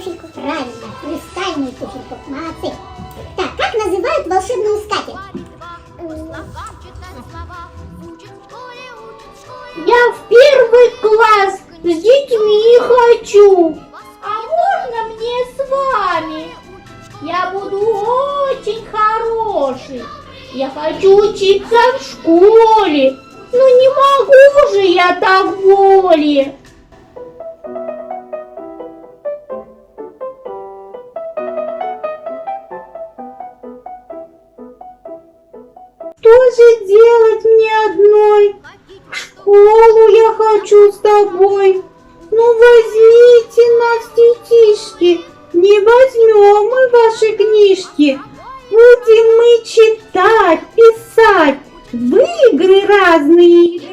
туфельку. Правильно, хрустальную туфельку. Молодцы. Так, как называют волшебную скатерть? Я в первый класс с детьми хочу. А можно мне с вами? Я буду очень хороший. Я хочу учиться в школе. Но не могу же я так более. Что же делать мне одной? В школу я хочу с тобой. Ну возьмите нас, детишки, не возьмем мы ваши книжки. Будем мы читать, писать, в игры разные